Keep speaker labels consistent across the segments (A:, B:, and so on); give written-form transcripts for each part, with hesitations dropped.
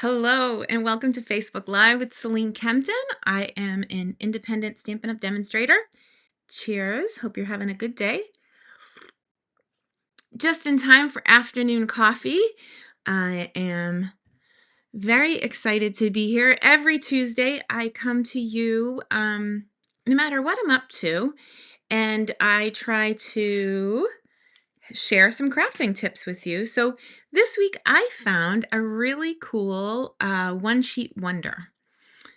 A: Hello and welcome to Facebook Live with Selene Kempton. I am an independent Stampin' Up! Demonstrator. Cheers. Hope you're having a good day. Just in time for afternoon coffee. I am very excited to be here. Every Tuesday I come to you no matter what I'm up to, and I try to share some crafting tips with you. So this week I found a really cool one-sheet wonder.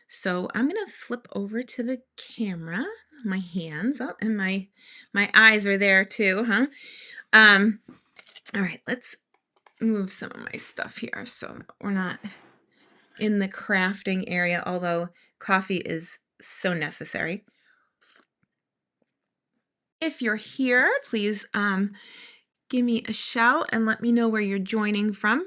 A: So I'm going to flip over to the camera, my hands up, and my eyes are there too, huh? All right, let's move some of my stuff here so we're not in the crafting area, although coffee is so necessary. If you're here, please give me a shout and let me know where you're joining from.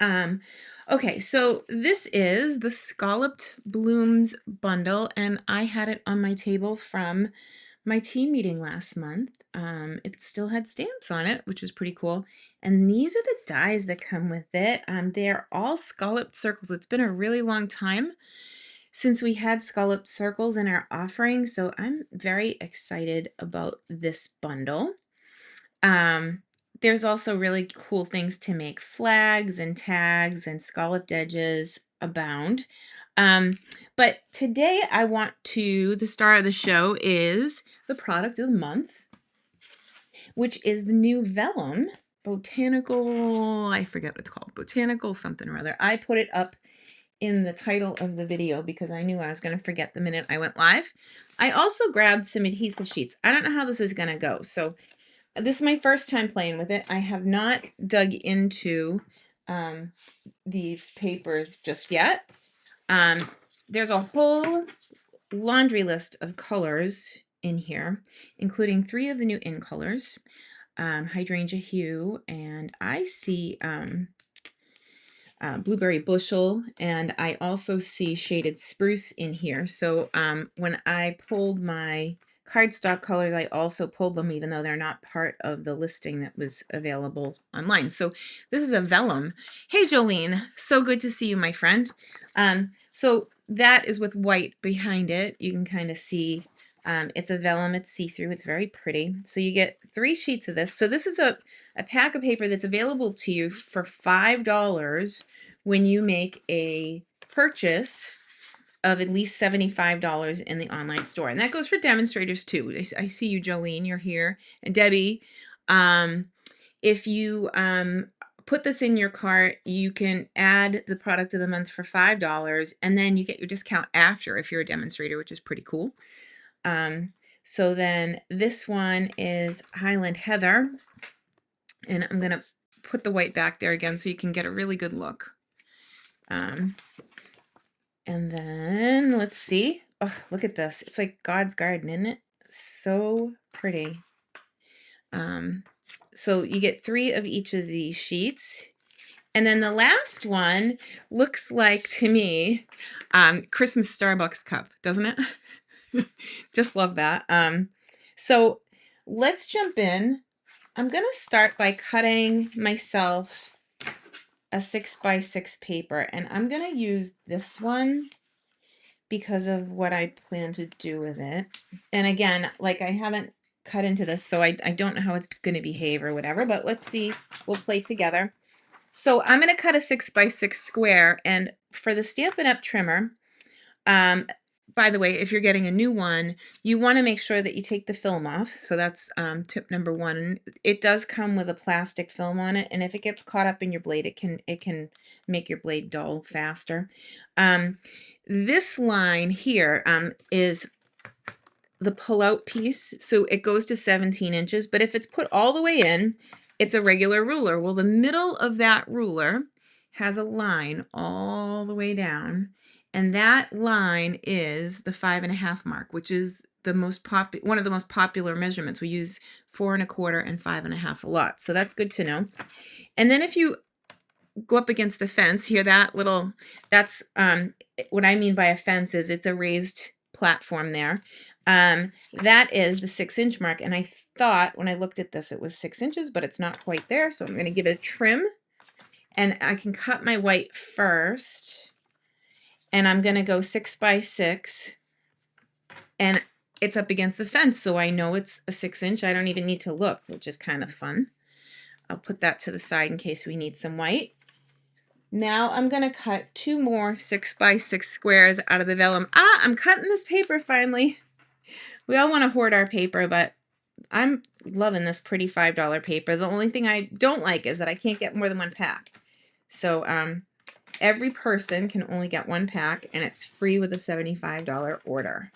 A: Okay, so this is the Scalloped Blooms bundle, and I had it on my table from my team meeting last month. It still had stamps on it, which was pretty cool. And these are the dies that come with it. They're all scalloped circles. It's been a really long time since we had scalloped circles in our offering, so I'm very excited about this bundle. There's also really cool things to make. Flags and tags and scalloped edges abound. But today I want the star of the show is the product of the month, which is the new vellum botanical, I forget what it's called, botanical something or other. I put it up in the title of the video because I knew I was going to forget the minute I went live. I also grabbed some adhesive sheets. I don't know how this is going to go, so this is my first time playing with it. I have not dug into these papers just yet. There's a whole laundry list of colors in here, including 3 of the new in colors, hydrangea hue, and I see blueberry bushel, and I also see shaded spruce in here. So when I pulled my cardstock colors, I also pulled them even though they're not part of the listing that was available online. So this is a vellum. Hey Jolene, so good to see you, my friend. So that is with white behind it. You can kind of see it's a vellum, it's see-through, it's very pretty. So you get 3 sheets of this. So this is a pack of paper that's available to you for $5 when you make a purchase of at least $75 in the online store. And that goes for demonstrators too. I see you, Jolene, you're here. And Debbie, if you put this in your cart, you can add the product of the month for $5, and then you get your discount after if you're a demonstrator, which is pretty cool. So then this one is Highland Heather, and I'm gonna put the white back there again so you can get a really good look. And then let's see. Oh, look at this. It's like God's garden, isn't it? So pretty. So you get 3 of each of these sheets. And then the last one looks like, to me, Christmas Starbucks cup, doesn't it? Just love that. So let's jump in. I'm going to start by cutting myself a 6x6 paper, and I'm going to use this one because of what I plan to do with it. And again, like, I haven't cut into this, so I don't know how it's going to behave or whatever, but let's see. We'll play together. So I'm going to cut a 6x6 square, and for the Stampin' Up! Trimmer, by the way, if you're getting a new one, you want to make sure that you take the film off. So that's tip number 1. It does come with a plastic film on it, and if it gets caught up in your blade, it can make your blade dull faster. This line here is the pull-out piece, so it goes to 17 inches, but if it's put all the way in, it's a regular ruler. Well, the middle of that ruler has a line all the way down, and that line is the 5.5 mark, which is the one of the most popular measurements. We use 4 1/4 and 5.5 a lot, so that's good to know. And then if you go up against the fence here, that's what I mean by a fence is it's a raised platform there. That is the 6-inch mark, and I thought when I looked at this it was 6 inches, but it's not quite there, so I'm going to give it a trim. And I can cut my white first, and I'm going to go 6 by 6, and it's up against the fence, so I know it's a 6-inch. I don't even need to look, which is kind of fun. I'll put that to the side in case we need some white. Now I'm going to cut 2 more 6 by 6 squares out of the vellum. I'm cutting this paper finally. We all want to hoard our paper, but I'm loving this pretty $5 paper. The only thing I don't like is that I can't get more than 1 pack. So every person can only get 1 pack, and it's free with a $75 order.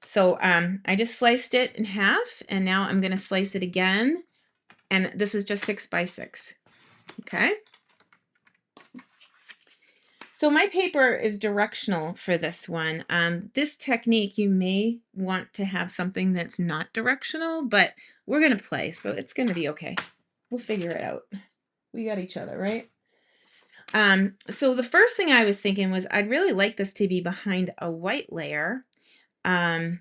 A: So I just sliced it in half, and now I'm going to slice it again. And this is just 6 by 6. Okay. So my paper is directional for this one. This technique, you may want to have something that's not directional, but we're going to play, so it's going to be okay. We'll figure it out. We got each other, right? So the first thing I was thinking was I'd really like this to be behind a white layer. And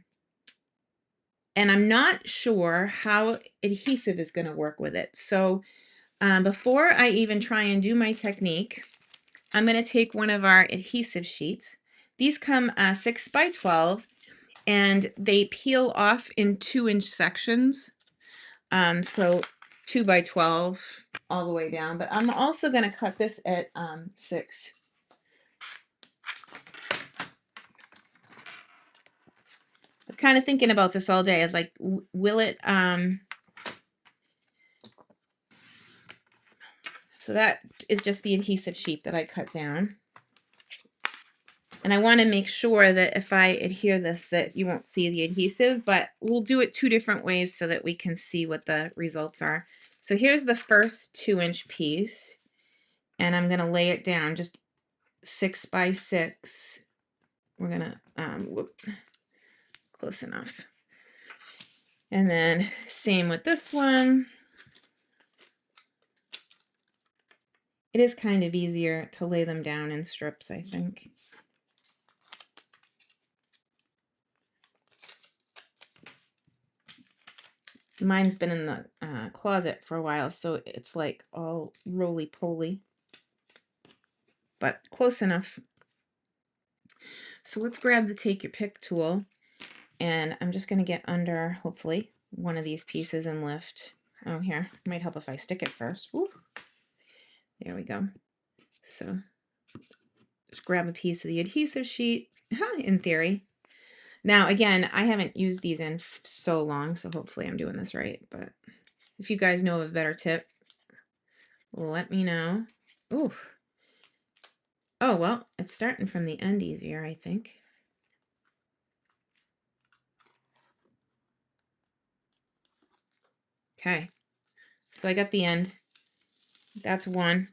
A: I'm not sure how adhesive is going to work with it. So before I even try and do my technique, I'm going to take one of our adhesive sheets. These come 6 by 12, and they peel off in 2-inch sections. So 2 by 12 all the way down, but I'm also going to cut this at 6. I was kind of thinking about this all day. I was like, will it, so that is just the adhesive sheet that I cut down. And I want to make sure that if I adhere this that you won't see the adhesive, but we'll do it 2 different ways so that we can see what the results are. So here's the first 2-inch piece, and I'm going to lay it down just 6 by 6. We're going to, close enough. And then same with this one. It is kind of easier to lay them down in strips, I think. Mine's been in the closet for a while, so it's like all roly-poly, but close enough. So let's grab the take your pick tool, and I'm just going to get under, hopefully, one of these pieces and lift. Oh, here, might help if I stick it first. Ooh. There we go. So just grab a piece of the adhesive sheet, in theory. Now, again, I haven't used these in so long, so hopefully I'm doing this right. But if you guys know of a better tip, let me know. Ooh. Oh, well, it's starting from the end easier, I think. Okay. So I got the end. That's one.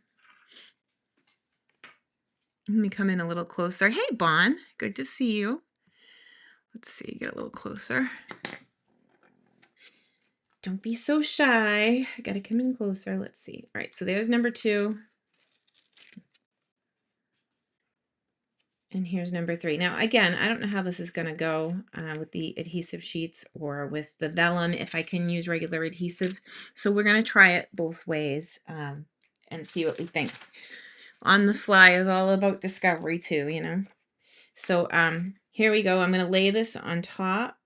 A: Let me come in a little closer. Hey, Bon. Good to see you. Let's see, get a little closer. Don't be so shy. I gotta come in closer. Let's see. All right, so there's number 2. And here's number 3. Now, again, I don't know how this is gonna go with the adhesive sheets or with the vellum, if I can use regular adhesive. So we're gonna try it both ways and see what we think. On the fly is all about discovery too, you know. So here we go. I'm gonna lay this on top.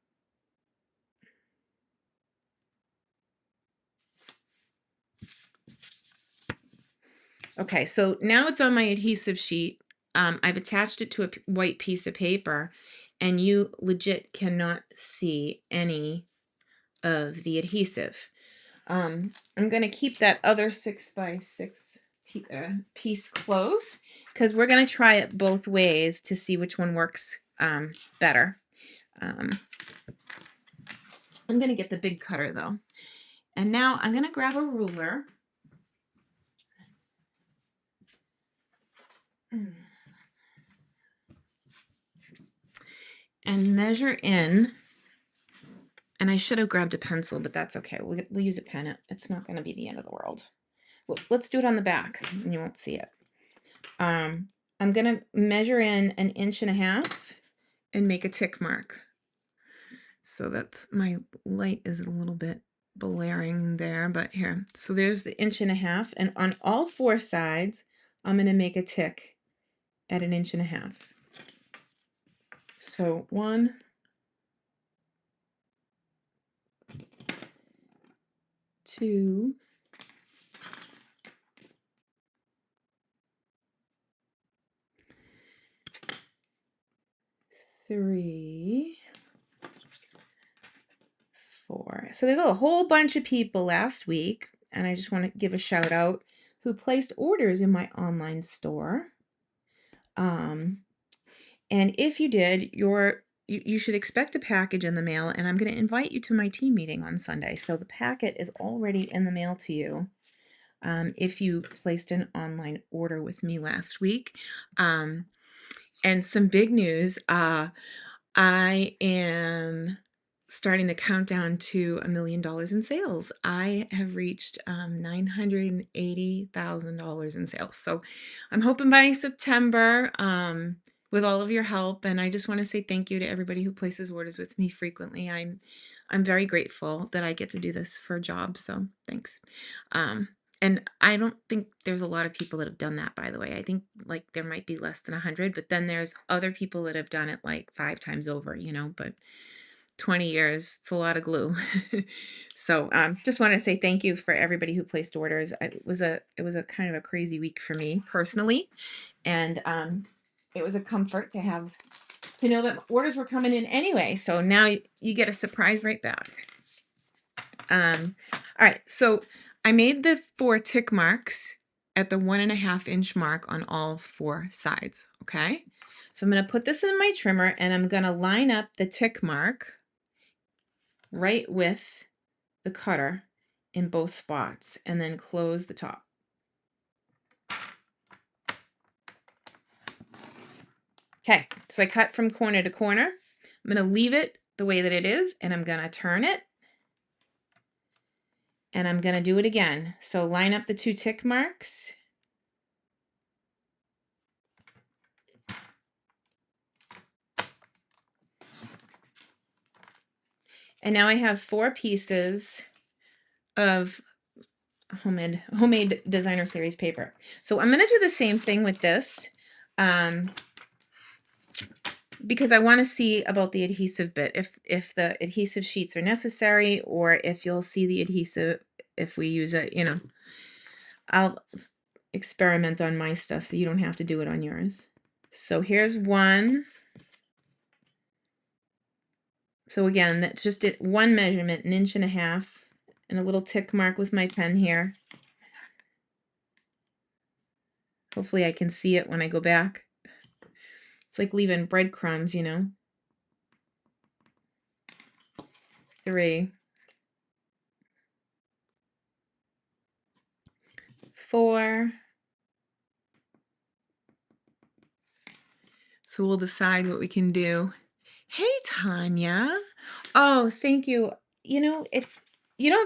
A: Okay, so now it's on my adhesive sheet. I've attached it to a white piece of paper, and you legit cannot see any of the adhesive. I'm going to keep that other 6 by 6 piece close, because we're going to try it both ways to see which one works better. I'm going to get the big cutter, though. And now I'm going to grab a ruler. And measure in, and I should have grabbed a pencil, but that's okay. We'll use a pen. It's not going to be the end of the world. Well, let's do it on the back, and you won't see it. I'm going to measure in 1.5 inches and make a tick mark. So that's, my light is a little bit blaring there, but here. So there's the 1.5 inches, and on all 4 sides, I'm going to make a tick at 1.5 inches. So 1, 2, 3, 4. So there's a whole bunch of people last week, and I just want to give a shout out, who placed orders in my online store. And if you did, you should expect a package in the mail, and I'm going to invite you to my team meeting on Sunday. So the packet is already in the mail to you. If you placed an online order with me last week. And some big news, I am starting the countdown to $1 million in sales. I have reached $980,000 in sales. So I'm hoping by September, with all of your help. And I just want to say thank you to everybody who places orders with me frequently. I'm very grateful that I get to do this for a job. So thanks. And I don't think there's a lot of people that have done that, by the way. I think like there might be less than 100, but then there's other people that have done it like 5 times over, but 20 years, it's a lot of glue. So just want to say thank you for everybody who placed orders. It was a kind of a crazy week for me personally. And it was a comfort to know that orders were coming in anyway. So now you get a surprise right back. All right, so I made the 4 tick marks at the 1.5 inch mark on all 4 sides, okay? So I'm going to put this in my trimmer, and I'm going to line up the tick mark right with the cutter in both spots, and then close the top. Okay, so I cut from corner to corner. I'm going to leave it the way that it is, and I'm going to turn it. And I'm going to do it again. So line up the 2 tick marks. And now I have 4 pieces of homemade designer series paper. So I'm going to do the same thing with this, because I want to see about the adhesive bit, if the adhesive sheets are necessary, or if you'll see the adhesive if we use it. I'll experiment on my stuff so you don't have to do it on yours. So here's one. So again, that's just one measurement, 1.5 inches, and a little tick mark with my pen here. Hopefully I can see it when I go back. It's like leaving breadcrumbs, 3, 4. So we'll decide what we can do. Hey, Tanya. Oh, thank you. You don't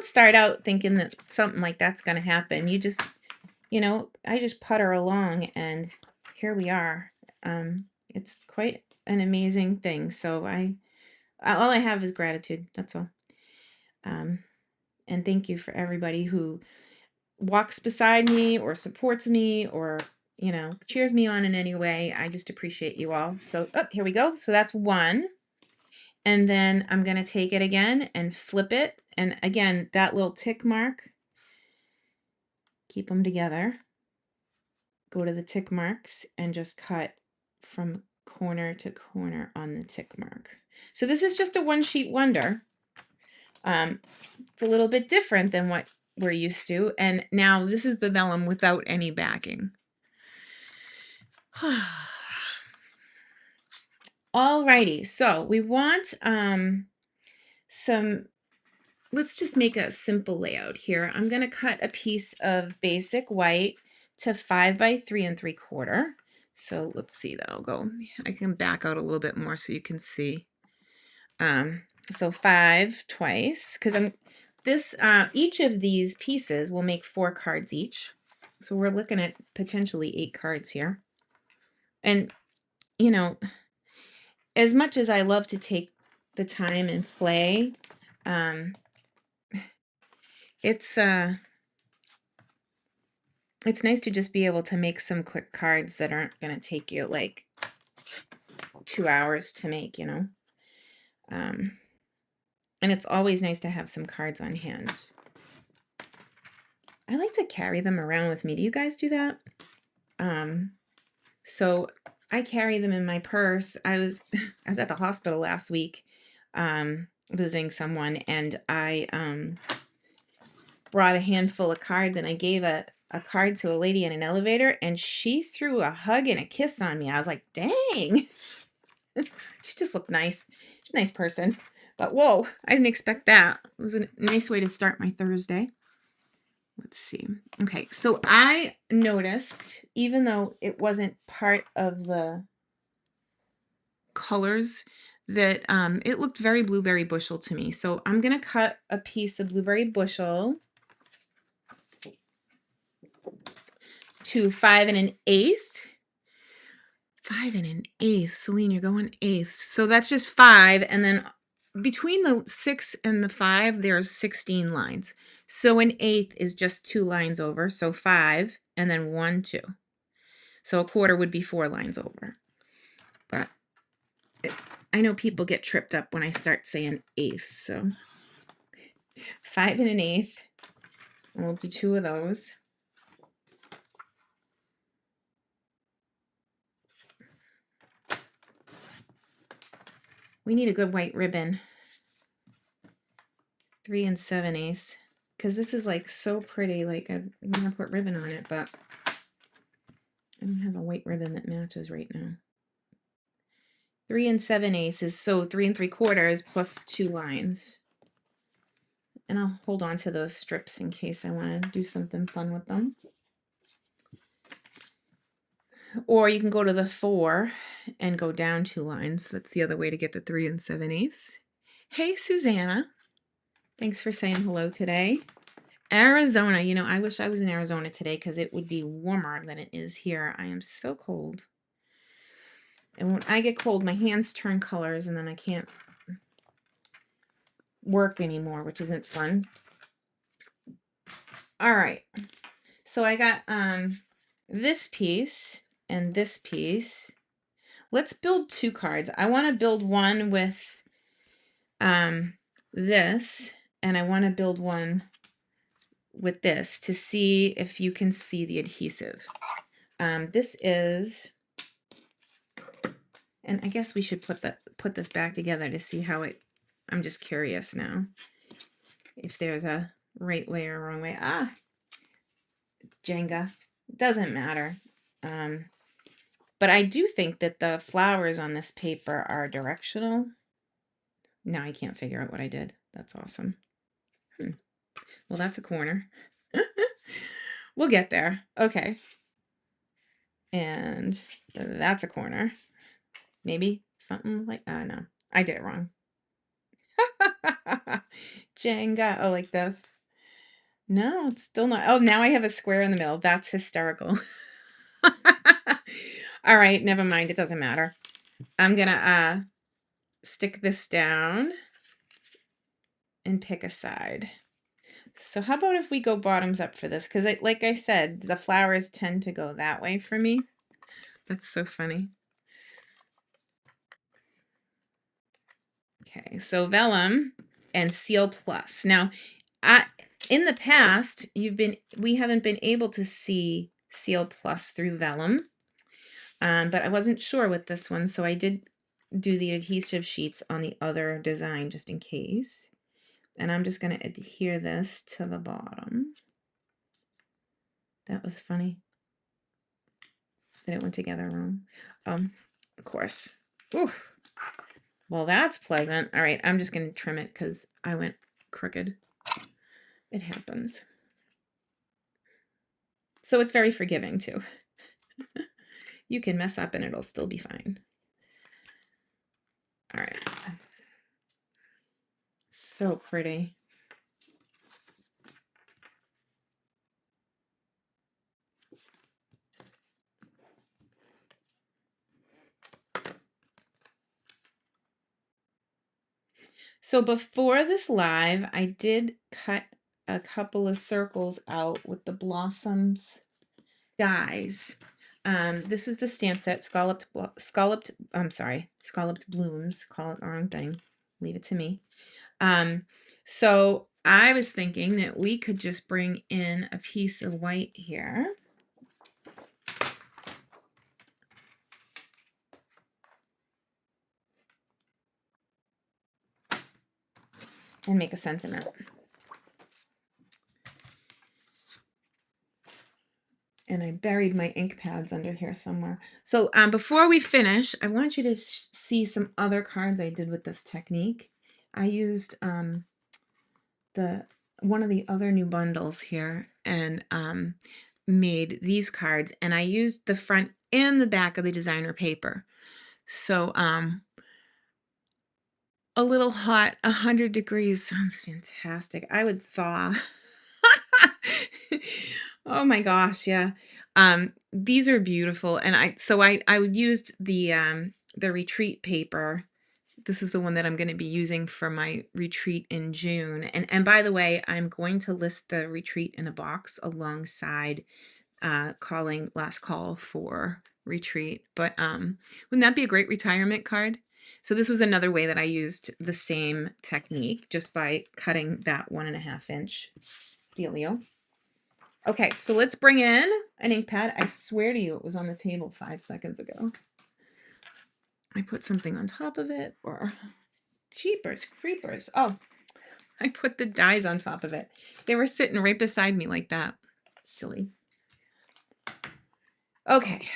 A: start out thinking that something like that's going to happen. You just, I just putter along, and here we are. It's quite an amazing thing. So all I have is gratitude. That's all. And thank you for everybody who walks beside me or supports me or, cheers me on in any way. I just appreciate you all. So, here we go. So that's 1. And then I'm going to take it again and flip it. And again, that little tick mark, keep them together. Go to the tick marks and just cut from corner to corner on the tick mark. So this is just a 1-sheet wonder. It's a little bit different than what we're used to. And now this is the vellum without any backing. Alrighty, so we want let's just make a simple layout here. I'm going to cut a piece of basic white to 5 by 3 3/4. So let's see, that'll go. I can back out a little bit more so you can see. So 5 twice, because each of these pieces will make 4 cards each. So we're looking at potentially 8 cards here. And, as much as I love to take the time and play, It's nice to just be able to make some quick cards that aren't going to take you like 2 hours to make, you know. And it's always nice to have some cards on hand. I like to carry them around with me. Do you guys do that? So I carry them in my purse. I was at the hospital last week, visiting someone, and I brought a handful of cards, and I gave a card to a lady in an elevator, and she threw a hug and a kiss on me. I was like, dang. She just looked nice. She's a nice person. But whoa, I didn't expect that. It was a nice way to start my Thursday. Let's see. Okay, so I noticed, even though it wasn't part of the colors, that it looked very blueberry bushel to me. So I'm going to cut a piece of blueberry bushel to 5 1/8. 5 1/8. Selene, you're going eighths. So that's just 5. And then between the 6 and the 5, there's 16 lines. So an eighth is just 2 lines over. So 5 and then 1, 2. So a quarter would be 4 lines over. But I know people get tripped up when I start saying eighths. So 5 1/8. And we'll do 2 of those. We need a good white ribbon. 3 7/8. Because this is like so pretty. Like I want to put ribbon on it, but I don't have a white ribbon that matches right now. 3 7/8 is so 3 3/4 plus 2 lines. And I'll hold on to those strips in case I want to do something fun with them. Or you can go to the 4 and go down 2 lines. That's the other way to get the 3 7/8. Hey, Susanna. Thanks for saying hello today. Arizona. You know, I wish I was in Arizona today because it would be warmer than it is here. I am so cold. And when I get cold, my hands turn colors and then I can't work anymore, which isn't fun. All right. So I got this piece and this piece. Let's build 2 cards. I want to build one with this, and I want to build one with this to see if you can see the adhesive. This is, and I guess we should put this back together to see how it, I'm just curious now if there's a right way or wrong way. Jenga, doesn't matter. But I do think that the flowers on this paper are directional. Now I can't figure out what I did. That's awesome. Well, that's a corner. We'll get there. Okay. And that's a corner. Maybe something like, no, I did it wrong. Jenga. Oh, like this. No, it's still not. Oh, now I have a square in the middle. That's hysterical. All right, never mind. It doesn't matter. I'm gonna stick this down and pick a side. So how about if we go bottoms up for this? Because like I said, the flowers tend to go that way for me. That's so funny. Okay, so vellum and Seal Plus. Now, in the past, we haven't been able to see Seal Plus through vellum, but I wasn't sure with this one, so I did do the adhesive sheets on the other design just in case. And I'm just going to adhere this to the bottom. That was funny that it went together wrong. Of course. Oof. Well, that's pleasant. All right, I'm just going to trim it because I went crooked. It happens. So it's very forgiving too. You can mess up and it'll still be fine. All right. So pretty. So before this live, I did cut a couple of circles out with the blossoms. Guys, this is the stamp set, scalloped blooms. Call it the wrong thing. Leave it to me. So I was thinking that we could just bring in a piece of white here. And make a sentiment. And I buried my ink pads under here somewhere. So before we finish, I want you to see some other cards I did with this technique. I used one of the other new bundles here and made these cards, and I used the front and the back of the designer paper. So a little hot, 100 degrees sounds fantastic. I would thaw. Oh my gosh, yeah. These are beautiful, and I used the retreat paper. This is the one that I'm going to be using for my retreat in June. And by the way, I'm going to list the retreat in a box alongside calling last call for retreat. But wouldn't that be a great retirement card? So this was another way that I used the same technique, just by cutting that 1.5 inch dealio. Okay, so let's bring in an ink pad. I swear to you, it was on the table 5 seconds ago. I put something on top of it, or jeepers creepers. Oh, I put the dies on top of it. They were sitting right beside me like that. Silly. Okay,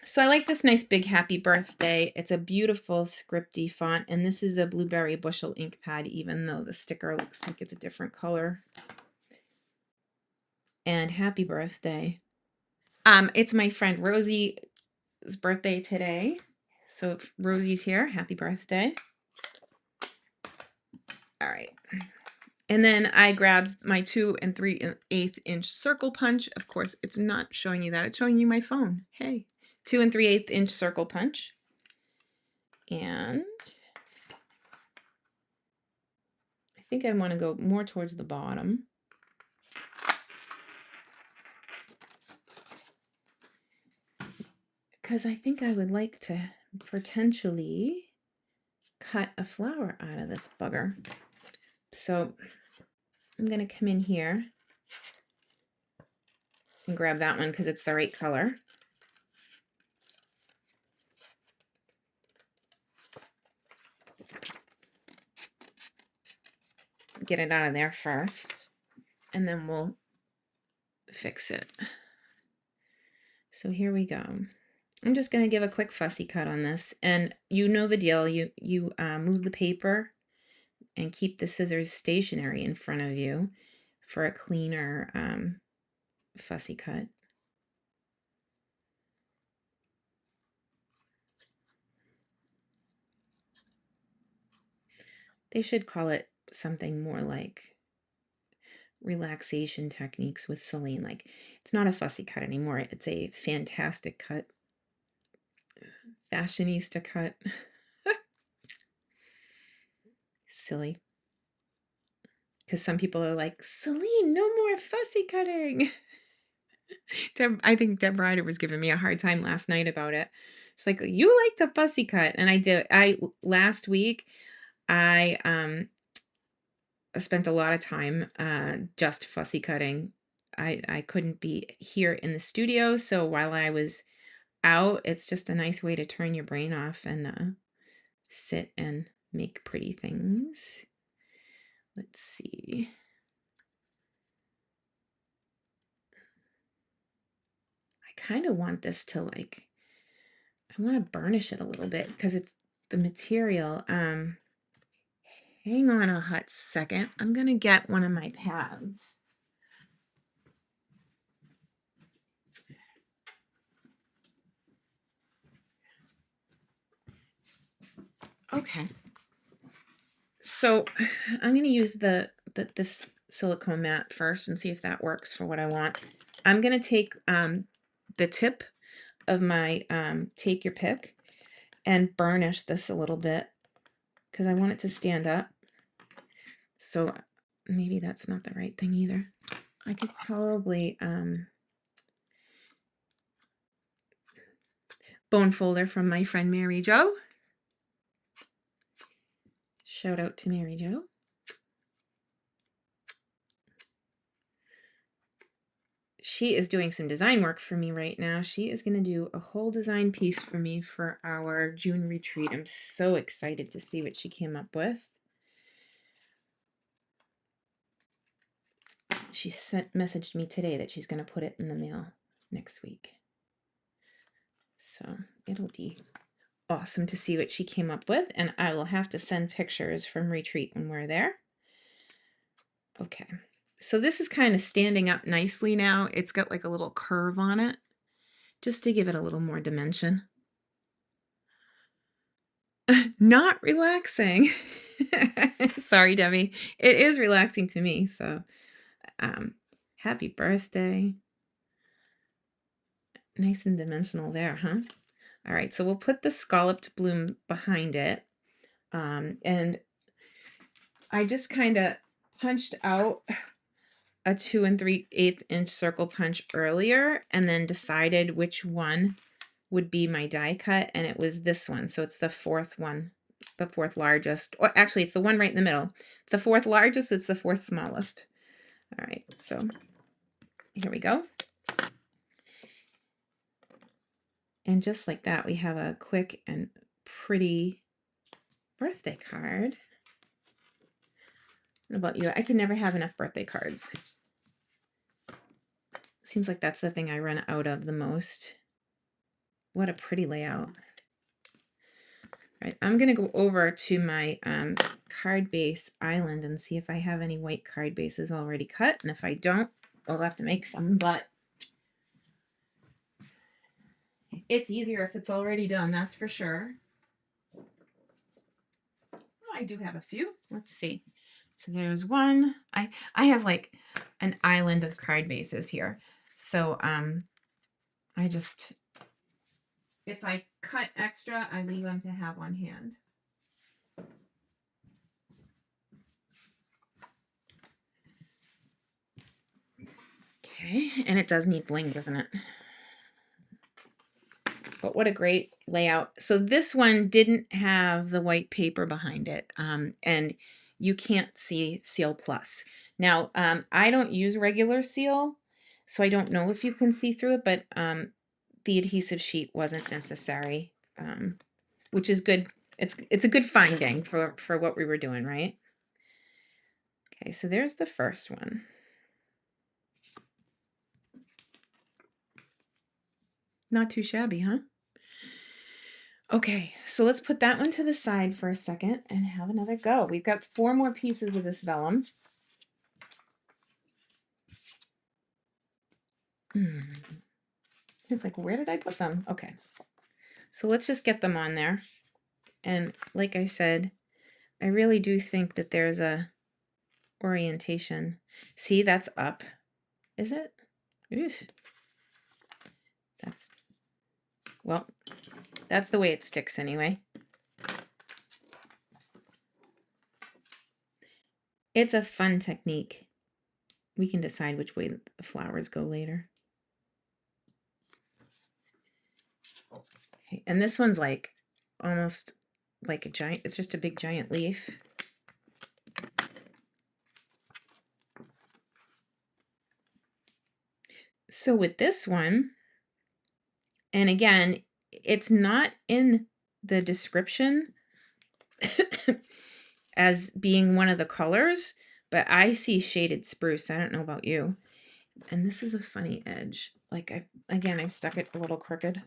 A: so I like this nice big happy birthday. It's a beautiful scripty font, and this is a blueberry bushel ink pad, even though the sticker looks like it's a different color. And happy birthday. It's my friend Rosie's birthday today. So if Rosie's here, happy birthday. All right. And then I grabbed my 2 3/8 inch circle punch. Of course, it's not showing you that. It's showing you my phone. Hey, 2 3/8 inch circle punch. And I think I want to go more towards the bottom. Because I think I would like to potentially cut a flower out of this bugger. So I'm going to come in here and grab that one because it's the right color. Get it out of there first, and then we'll fix it. So here we go. I'm just going to give a quick fussy cut on this, and you know the deal. You move the paper and keep the scissors stationary in front of you for a cleaner fussy cut. They should call it something more like relaxation techniques with Selene. Like, it's not a fussy cut anymore. It's a fantastic cut. Fashionista cut. Silly. Because some people are like, Selene, no more fussy cutting. I think Deb Ryder was giving me a hard time last night about it. She's like, you like to fussy cut. And I did. Last week, I spent a lot of time just fussy cutting. I couldn't be here in the studio. So while I was out, it's just a nice way to turn your brain off and sit and make pretty things. Let's see. I kind of want this to I want to burnish it a little bit because it's the material. Hang on a hot second. I'm going to get one of my pads. Okay. So I'm going to use this silicone mat first and see if that works for what I want. I'm going to take the tip of my take your pick and burnish this a little bit because I want it to stand up. So maybe that's not the right thing either. I could probably, bone folder from my friend Mary Jo. Shout out to Mary Jo. She is doing some design work for me right now. She is going to do a whole design piece for me for our June retreat. I'm so excited to see what she came up with. She messaged me today that she's going to put it in the mail next week. So it'll be awesome to see what she came up with, and I will have to send pictures from retreat when we're there. Okay, so this is kind of standing up nicely now. It's got like a little curve on it, just to give it a little more dimension. Not relaxing. Sorry, Debbie. It is relaxing to me, so happy birthday. Nice and dimensional there, huh? All right, so we'll put the scalloped bloom behind it. And I just kind of punched out a 2 3/8 inch circle punch earlier and then decided which one would be my die cut, and it was this one. So it's the fourth one, the fourth largest. Or actually, it's the one right in the middle. The fourth largest, it's the fourth smallest. All right, so here we go. And just like that, we have a quick and pretty birthday card. What about you? I could never have enough birthday cards. Seems like that's the thing I run out of the most. What a pretty layout. All right, I'm going to go over to my card base island and see if I have any white card bases already cut. And if I don't, I'll have to make some, but it's easier if it's already done, that's for sure. I do have a few. Let's see. So there's one. I have like an island of card bases here. So I just, if I cut extra, I leave them to have on hand. Okay, and it does need bling, doesn't it? But what a great layout. So this one didn't have the white paper behind it, and you can't see Seal Plus. Now, I don't use regular seal, so I don't know if you can see through it, but the adhesive sheet wasn't necessary, which is good. It's a good finding for what we were doing, right? Okay, so there's the first one. Not too shabby, huh? Okay, so let's put that one to the side for a second and have another go. We've got 4 more pieces of this vellum. It's like, where did I put them? Okay, so let's just get them on there. And like I said, I really do think that there's a orientation. See, that's up. Is it? Oof. That's, well, that's the way it sticks anyway. It's a fun technique. We can decide which way the flowers go later. Okay, and this one's like almost like a giant, it's just a big giant leaf. So with this one, and again, it's not in the description as being one of the colors, but I see shaded spruce. I don't know about you. And this is a funny edge. Like I stuck it a little crooked.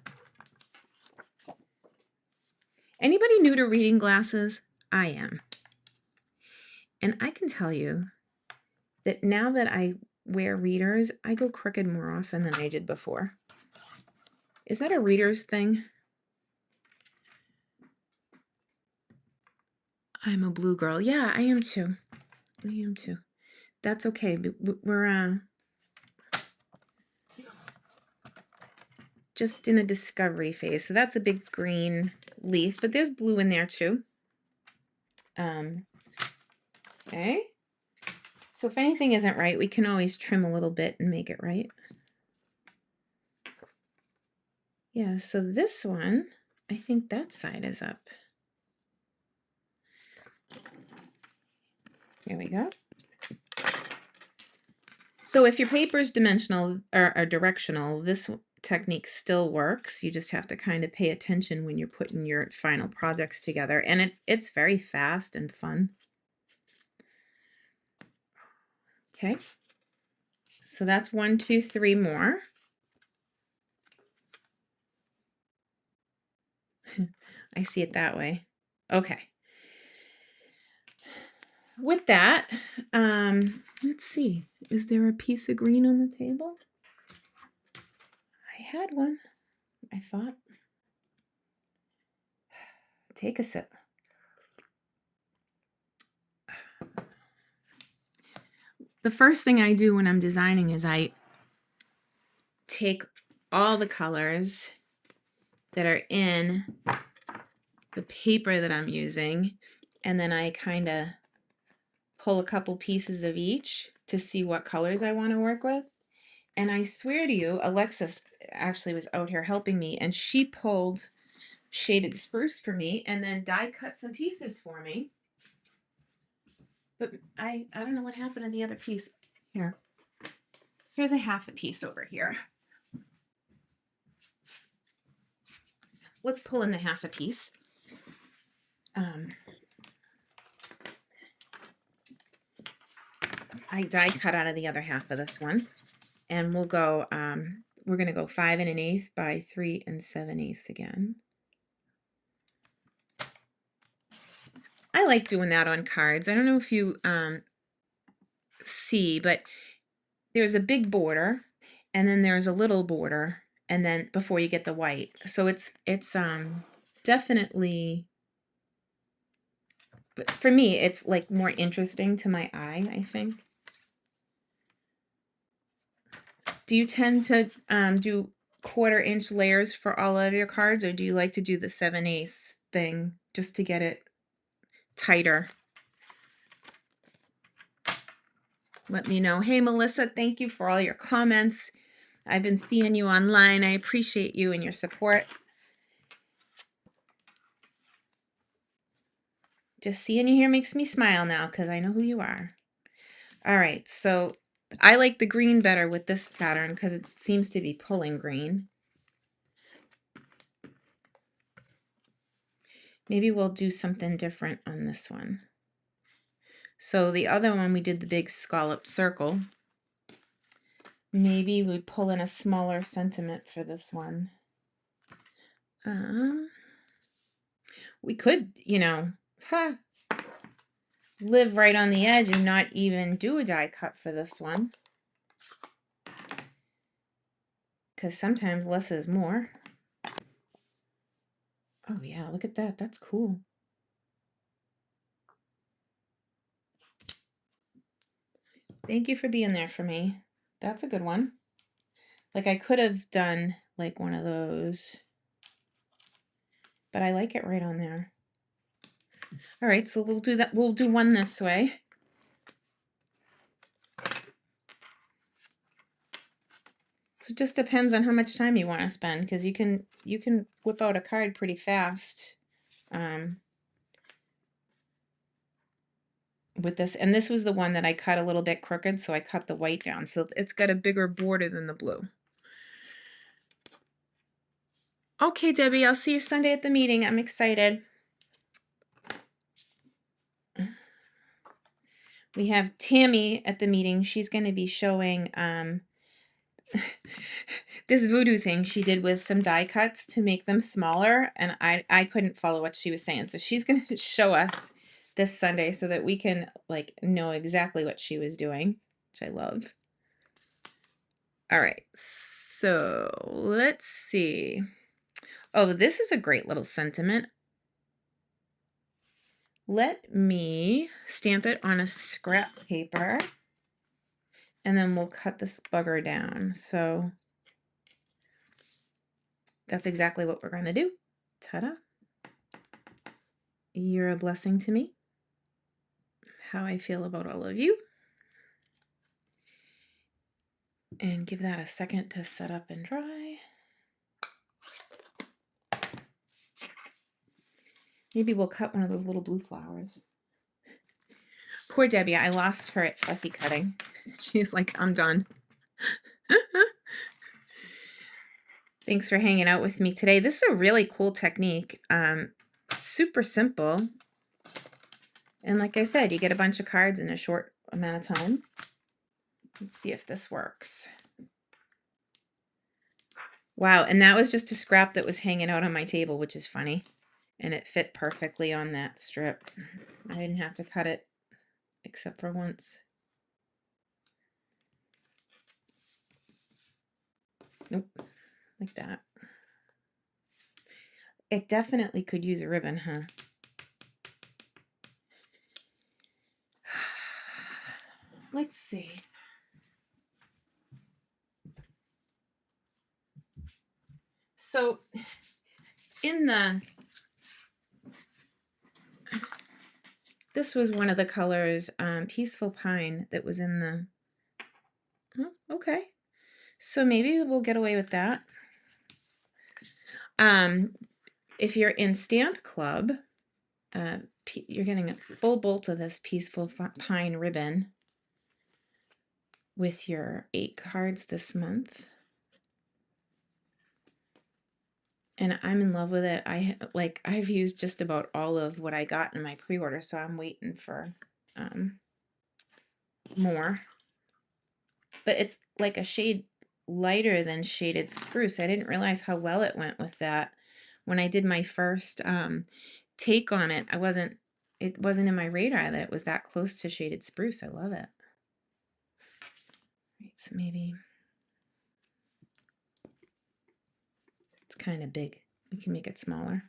A: Anybody new to reading glasses? I am. And I can tell you that now that I wear readers, I go crooked more often than I did before. Is that a reader's thing? I'm a blue girl. Yeah, I am too. I am too. That's okay. We're just in a discovery phase. So that's a big green leaf, but there's blue in there too. Okay. So if anything isn't right, we can always trim a little bit and make it right. Yeah, so this one, I think that side is up. Here we go. So if your paper is dimensional or directional, this technique still works. You just have to kind of pay attention when you're putting your final projects together. And it's very fast and fun. Okay. So that's 1, 2, 3 more. I see it that way. Okay. With that, let's see. Is there a piece of green on the table? I had one, I thought. Take a sip. The first thing I do when I'm designing is I take all the colors that are in the paper that I'm using, and then I kind of pull a couple pieces of each to see what colors I want to work with. And I swear to you, Alexis actually was out here helping me, and she pulled shaded spruce for me and then die cut some pieces for me. But I don't know what happened to the other piece. Here's a half a piece over here. Let's pull in the half a piece. I die cut out of the other half of this one, and we'll go, we're going to go 5 1/8 by 3 7/8 again. I like doing that on cards. I don't know if you see, but there's a big border, and then there's a little border, and then before you get the white. So it's definitely, for me, it's like more interesting to my eye, I think. Do you tend to do 1/4 inch layers for all of your cards, or do you like to do the 7/8 thing just to get it tighter? Let me know. Hey, Melissa, thank you for all your comments. I've been seeing you online. I appreciate you and your support. Just seeing you here makes me smile now because I know who you are. All right, so I like the green better with this pattern because it seems to be pulling green. Maybe we'll do something different on this one. So the other one, we did the big scalloped circle. Maybe we pull in a smaller sentiment for this one. We could, live right on the edge and not even do a die cut for this one. Because sometimes less is more. Oh yeah, look at that. That's cool. Thank you for being there for me. That's a good one. Like I could have done like one of those, but I like it right on there. All right, so we'll do that. We'll do one this way. So it just depends on how much time you want to spend, because you can whip out a card pretty fast with this. And this was the one that I cut a little bit crooked, so I cut the white down. So it's got a bigger border than the blue. Okay, Debbie, I'll see you Sunday at the meeting. I'm excited. We have Tammy at the meeting. She's going to be showing this voodoo thing she did with some die cuts to make them smaller, and I couldn't follow what she was saying. So she's going to show us this Sunday so that we can like know exactly what she was doing, which I love. All right, so let's see. Oh, this is a great little sentiment. Let me stamp it on a scrap paper, and then we'll cut this bugger down. So that's exactly what we're going to do. Ta-da. You're a blessing to me. How I feel about all of you. And give that a second to set up and dry. Maybe we'll cut one of those little blue flowers. Poor Debbie, I lost her at fussy cutting. She's like, I'm done. Thanks for hanging out with me today. This is a really cool technique. Super simple. And like I said, you get a bunch of cards in a short amount of time. Let's see if this works. Wow, and that was just a scrap that was hanging out on my table, which is funny. And it fit perfectly on that strip. I didn't have to cut it except for once. Nope, like that. It definitely could use a ribbon, huh? Let's see. So this was one of the colors, Peaceful Pine, that was in the, oh, okay. So maybe we'll get away with that. If you're in Stamp Club, you're getting a full bolt of this Peaceful Pine ribbon with your 8 cards this month. And I'm in love with it. I've used just about all of what I got in my pre-order, so I'm waiting for more. But it's like a shade lighter than Shaded Spruce. I didn't realize how well it went with that. When I did my first take on it, it wasn't in my radar that it was that close to Shaded Spruce. I love it. Right, so maybe it's kind of big. We can make it smaller.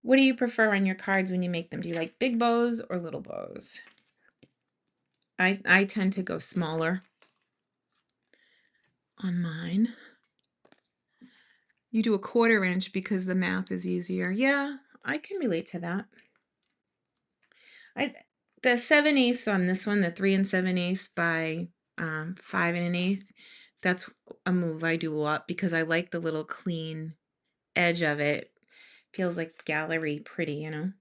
A: What do you prefer on your cards when you make them? Do you like big bows or little bows? I tend to go smaller on mine. You do a 1/4 inch because the math is easier. Yeah, I can relate to that. The 7/8 on this one, the 3 7/8 by 5 1/8, that's a move I do a lot because I like the little clean edge of it. Feels like gallery pretty, you know.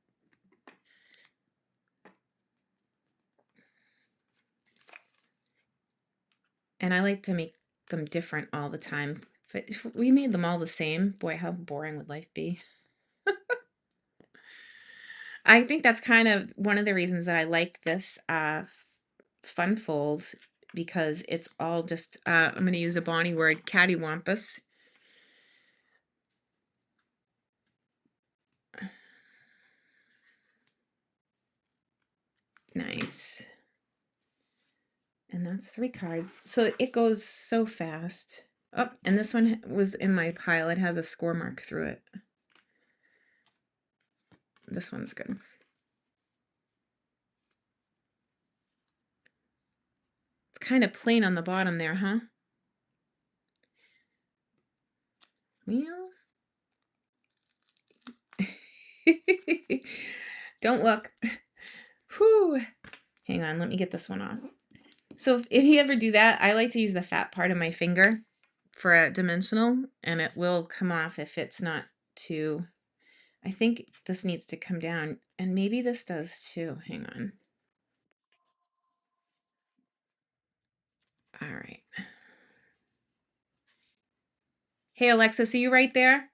A: And I like to make them different all the time. If we made them all the same, boy, how boring would life be? I think that's kind of one of the reasons that I like this fun fold, because it's all just, I'm going to use a Bonnie word, cattywampus. Nice. And that's 3 cards. So it goes so fast. Oh, and this one was in my pile. It has a score mark through it. This one's good. It's kind of plain on the bottom there, huh? Well, don't look. Whew. Hang on, let me get this one off. So if you ever do that, I like to use the fat part of my finger for a dimensional, and it will come off if it's not too... I think this needs to come down, and maybe this does too. Hang on. All right. Hey, Alexa, see you right there?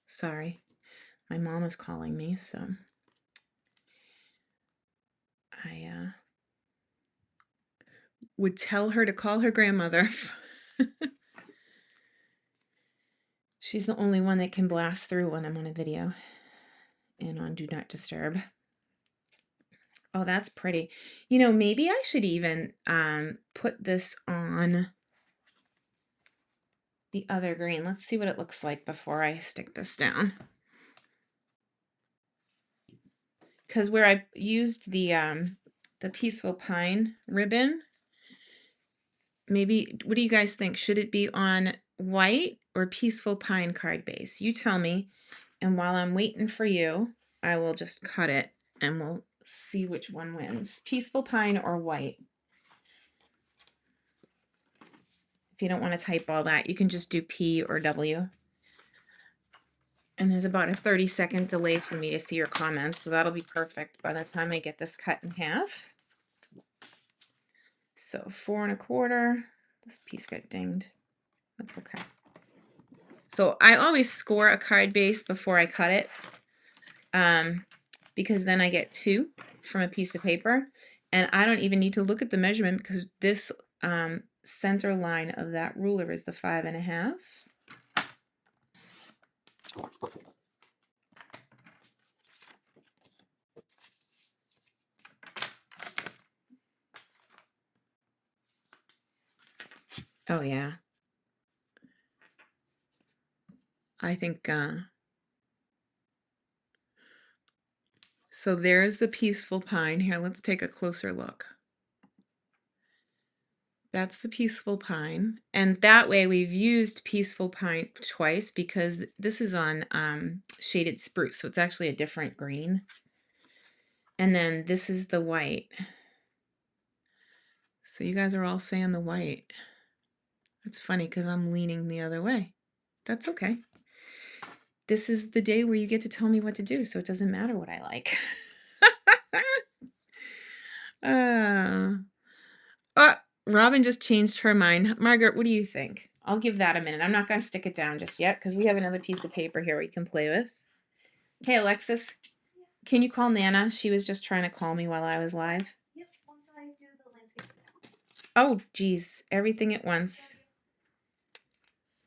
A: Sorry. My mom is calling me, so I would tell her to call her grandmother. She's the only one that can blast through when I'm on a video and on Do Not Disturb. Oh, that's pretty. You know, maybe I should even put this on the other green. Let's see what it looks like before I stick this down. Because where I used the Peaceful Pine ribbon, maybe, what do you guys think? Should it be on white or Peaceful Pine card base? You tell me. And while I'm waiting for you, I will just cut it and we'll see which one wins. Peaceful pine or white. If you don't want to type all that, you can just do P or W. And there's about a 30-second delay for me to see your comments, so that'll be perfect by the time I get this cut in half. So 4 1/4. This piece got dinged. That's okay. So I always score a card base before I cut it, because then I get 2 from a piece of paper, and I don't even need to look at the measurement because this center line of that ruler is the 5 1/2. Oh yeah. I think so there's the peaceful pine. Here, let's take a closer look. That's the peaceful pine. And that way we've used peaceful pine twice because this is on shaded spruce. So it's actually a different green. And then this is the white. So you guys are all saying the white. It's funny because I'm leaning the other way. That's okay. This is the day where you get to tell me what to do, so it doesn't matter what I like. Robin just changed her mind. Margaret, what do you think? I'll give that a minute. I'm not going to stick it down just yet because we have another piece of paper here we can play with. Hey, Alexis, can you call Nana? She was just trying to call me while I was live.
B: Yep, once I do the landscape.
A: Oh, geez. Everything at once.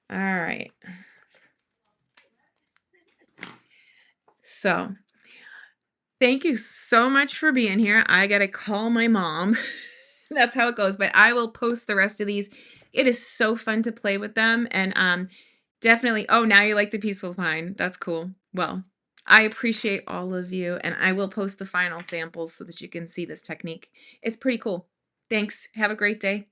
A: All right. So, thank you so much for being here. I got to call my mom. That's how it goes, but I will post the rest of these. It is so fun to play with them, and definitely. Oh, now you like the peaceful pine. That's cool. Well, I appreciate all of you, and I will post the final samples so that you can see this technique. It's pretty cool. Thanks. Have a great day.